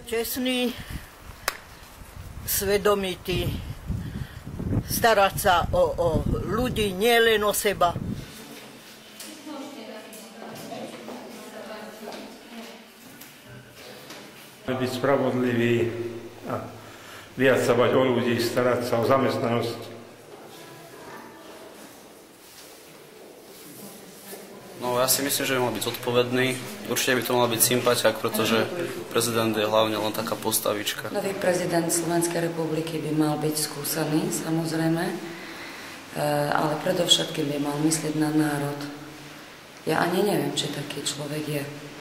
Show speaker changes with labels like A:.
A: Čestný, svedomitý, starať sa o ľudí, nielen o seba.
B: Byť spravodlivý a viac sa bať o ľudí, starať sa o zamestnanosť.
C: No ja si myslím, že by mal byť zodpovedný. Určite by to mal byť sympatiak, pretože prezident je hlavne len taká postavička.
D: Nový prezident Slovenskej republiky by mal byť skúsený, samozrejme, ale predovšetkým by mal myslieť na národ. Ja ani neviem, či taký človek je.